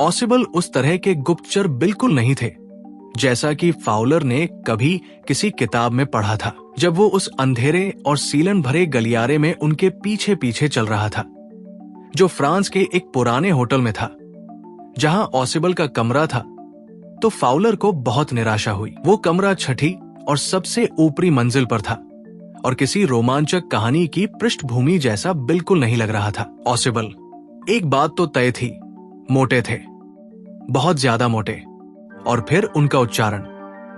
ऑसिबल उस तरह के गुप्तचर बिल्कुल नहीं थे जैसा कि फाउलर ने कभी किसी किताब में पढ़ा था जब वो उस अंधेरे और सीलन भरे गलियारे में उनके पीछे पीछे चल रहा था, जो फ्रांस के एक पुराने होटल में था जहां ऑसिबल का कमरा था। तो फाउलर को बहुत निराशा हुई। वो कमरा छठी और सबसे ऊपरी मंजिल पर था और किसी रोमांचक कहानी की पृष्ठभूमि जैसा बिल्कुल नहीं लग रहा था। ऑसिबल, एक बात तो तय थी, मोटे थे, बहुत ज्यादा मोटे। और फिर उनका उच्चारण,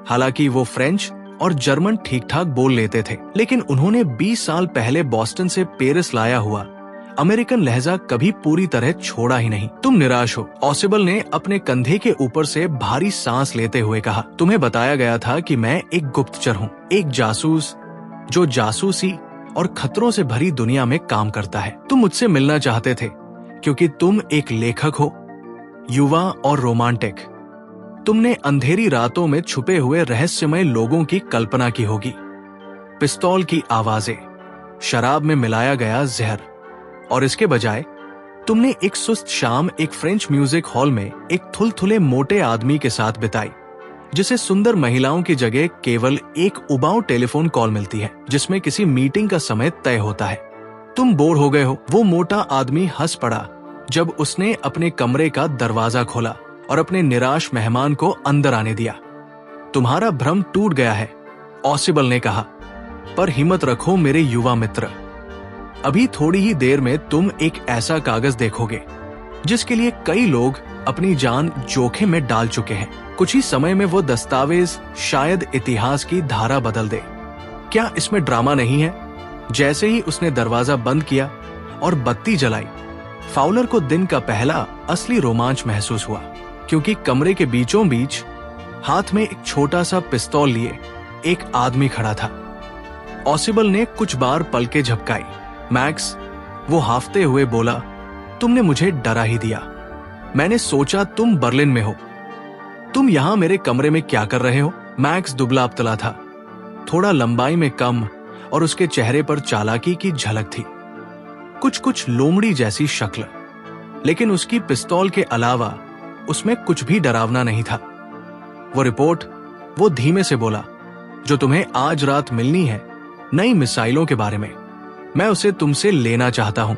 हालांकि वो फ्रेंच और जर्मन ठीक ठाक बोल लेते थे, लेकिन उन्होंने 20 साल पहले बॉस्टन से पेरिस लाया हुआ अमेरिकन लहजा कभी पूरी तरह छोड़ा ही नहीं। तुम निराश हो, ऑसिबल ने अपने कंधे के ऊपर से भारी सांस लेते हुए कहा। तुम्हें बताया गया था कि मैं एक गुप्तचर हूँ, एक जासूस जो जासूसी और खतरों से भरी दुनिया में काम करता है। तुम मुझसे मिलना चाहते थे क्योंकि तुम एक लेखक हो, युवा और रोमांटिक। तुमने अंधेरी रातों में छुपे हुए रहस्यमय लोगों की कल्पना की होगी, पिस्तौल की आवाजें, शराब में मिलाया गया जहर, और इसके बजाय तुमने एक सुस्त शाम एक फ्रेंच म्यूजिक हॉल में एक थुलथुले मोटे आदमी के साथ बिताई जिसे सुंदर महिलाओं की जगह केवल एक उबाऊ टेलीफोन कॉल मिलती है जिसमें किसी मीटिंग का समय तय होता है। तुम बोर हो गए हो। वो मोटा आदमी हंस पड़ा जब उसने अपने कमरे का दरवाजा खोला और अपने निराश मेहमान को अंदर आने दिया। तुम्हारा भ्रम टूट गया है, ऑसिबल ने कहा, पर हिम्मत रखो मेरे युवा मित्र। अभी थोड़ी ही देर में तुम एक ऐसा कागज देखोगे जिसके लिए कई लोग अपनी जान जोखिम में डाल चुके हैं। कुछ ही समय में वो दस्तावेज शायद इतिहास की धारा बदल दे। क्या इसमें ड्रामा नहीं है? जैसे ही उसने दरवाजा बंद किया और बत्ती जलाई, फाउलर को दिन का पहला असली रोमांच महसूस हुआ, क्योंकि कमरे के बीचों बीच हाथ में एक छोटा सा पिस्तौल लिए एक आदमी खड़ा था। ऑसिबल ने कुछ बार पलकें झपकाई। मैक्स, वो हाफते हुए बोला, तुमने मुझे डरा ही दिया। मैंने सोचा तुम बर्लिन में हो। तुम यहां मेरे कमरे में क्या कर रहे हो? मैक्स दुबला पतला था, थोड़ा लंबाई में कम, और उसके चेहरे पर चालाकी की झलक थी, कुछ लोमड़ी जैसी शक्ल। लेकिन उसकी पिस्तौल के अलावा उसमें कुछ भी डरावना नहीं था। वो रिपोर्ट, वो धीमे से बोला, जो तुम्हें आज रात मिलनी है, नई मिसाइलों के बारे में। मैं उसे तुमसे लेना चाहता हूं।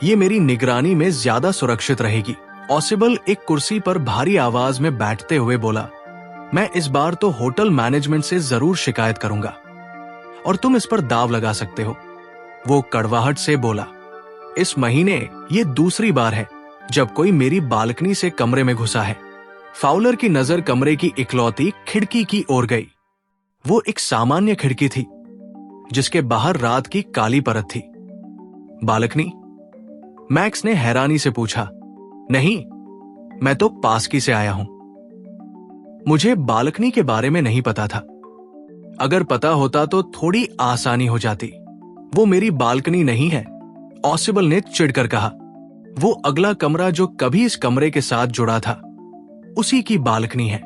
ये मेरी निगरानी में ज्यादा सुरक्षित रहेगी। ऑसिबल एक कुर्सी पर भारी आवाज में बैठते हुए बोला, मैं इस बार तो होटल मैनेजमेंट से जरूर शिकायत करूंगा और तुम इस पर दाव लगा सकते हो। वो कड़वाहट से बोला, इस महीने ये दूसरी बार है जब कोई मेरी बालकनी से कमरे में घुसा है। फाउलर की नजर कमरे की इकलौती खिड़की की ओर गई। वो एक सामान्य खिड़की थी जिसके बाहर रात की काली परत थी। बालकनी? मैक्स ने हैरानी से पूछा। नहीं, मैं तो पासकी से आया हूं। मुझे बालकनी के बारे में नहीं पता था। अगर पता होता तो थोड़ी आसानी हो जाती। वो मेरी बालकनी नहीं है, ऑसिबल ने चिढ़कर कहा। वो अगला कमरा जो कभी इस कमरे के साथ जुड़ा था, उसी की बालकनी है।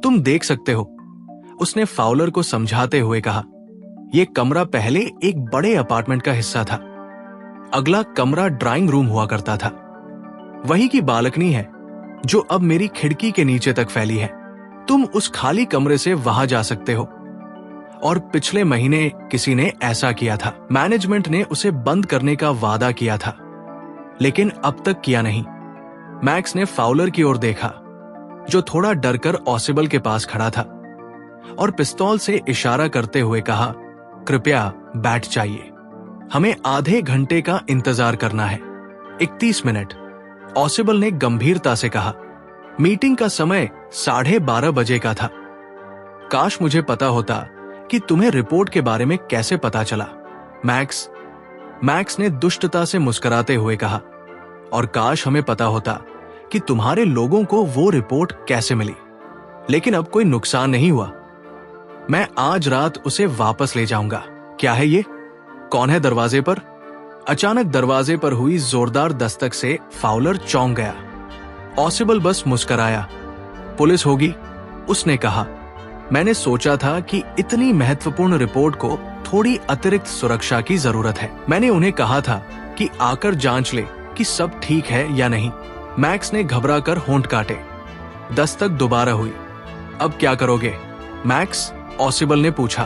तुम देख सकते हो, उसने फाउलर को समझाते हुए कहा। यह कमरा पहले एक बड़े अपार्टमेंट का हिस्सा था। अगला कमरा ड्राइंग रूम हुआ करता था। वही की बालकनी है जो अब मेरी खिड़की के नीचे तक फैली है। तुम उस खाली कमरे से वहां जा सकते हो। और पिछले महीने किसी ने ऐसा किया था। मैनेजमेंट ने उसे बंद करने का वादा किया था, लेकिन अब तक किया नहीं। मैक्स ने फाउलर की ओर देखा, जो थोड़ा डरकर ऑसिबल के पास खड़ा था, और पिस्तौल से इशारा करते हुए कहा, कृपया बैठ जाइए, हमें आधे घंटे का इंतजार करना है। 31 मिनट, ऑसिबल ने गंभीरता से कहा। मीटिंग का समय 12:30 बजे का था। काश मुझे पता होता कि तुम्हें रिपोर्ट के बारे में कैसे पता चला, मैक्स ने दुष्टता से मुस्कुराते हुए कहा, और काश हमें पता होता कि तुम्हारे लोगों को वो रिपोर्ट कैसे मिली। लेकिन अब कोई नुकसान नहीं हुआ। मैं आज रात उसे वापस ले जाऊंगा। क्या है ये? कौन है दरवाजे पर? अचानक दरवाजे पर हुई जोरदार दस्तक से फाउलर चौंक गया। ऑसिबल बस मुस्कुराया। पुलिस होगी, उसने कहा। मैंने सोचा था कि इतनी महत्वपूर्ण रिपोर्ट को थोड़ी अतिरिक्त सुरक्षा की जरूरत है। मैंने उन्हें कहा था कि आकर जांच ले कि सब ठीक है या नहीं। मैक्स ने घबराकर होंठ काटे। दस्तक दोबारा हुई। अब क्या करोगे मैक्स? ऑसिबल ने पूछा।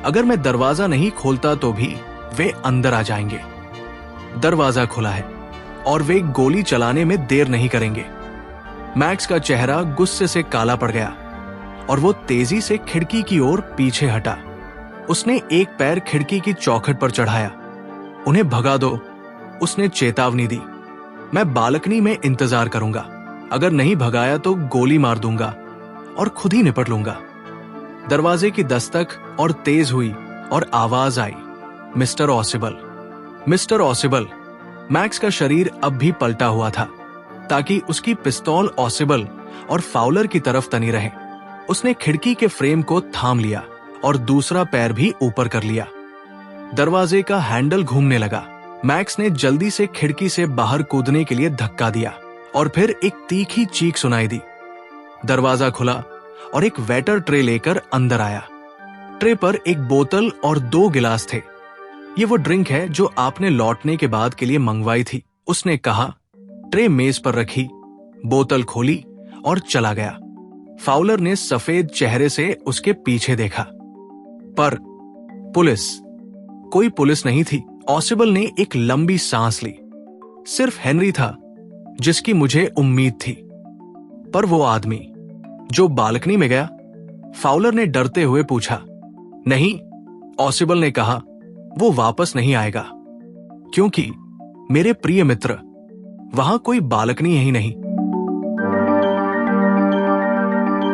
अगर मैं दरवाजा नहीं खोलता तो भी वे अंदर आ जाएंगे। दरवाजा खुला है और वे गोली चलाने में देर नहीं करेंगे। मैक्स का चेहरा गुस्से से काला पड़ गया और वो तेजी से खिड़की की ओर पीछे हटा। उसने एक पैर खिड़की की चौखट पर चढ़ाया। उन्हें भगा दो, उसने चेतावनी दी। मैं बालकनी में इंतजार करूंगा। अगर नहीं भगाया तो गोली मार दूंगा और खुद ही निपट लूंगा। दरवाजे की दस्तक और तेज हुई और आवाज आई, मिस्टर ऑसिबल। मिस्टर ऑसिबल। मैक्स का शरीर अब भी पलटा हुआ था ताकि उसकी पिस्तौल ऑसिबल और फाउलर की तरफ तनी रहे। उसने खिड़की के फ्रेम को थाम लिया और दूसरा पैर भी ऊपर कर लिया। दरवाजे का हैंडल घूमने लगा। मैक्स ने जल्दी से खिड़की से बाहर कूदने के लिए धक्का दिया और फिर एक तीखी चीख सुनाई दी। दरवाजा खुला और एक वेटर ट्रे लेकर अंदर आया। ट्रे पर एक बोतल और 2 गिलास थे। ये वो ड्रिंक है जो आपने लौटने के बाद के लिए मंगवाई थी, उसने कहा। ट्रे मेज पर रखी, बोतल खोली और चला गया। फाउलर ने सफेद चेहरे से उसके पीछे देखा। पर पुलिस? कोई पुलिस नहीं थी। ऑसिबल ने एक लंबी सांस ली। सिर्फ हेनरी था जिसकी मुझे उम्मीद थी। पर वो आदमी जो बालकनी में गया? फाउलर ने डरते हुए पूछा। नहीं, ऑसिबल ने कहा, वो वापस नहीं आएगा क्योंकि मेरे प्रिय मित्र, वहां कोई बालकनी ही नहीं।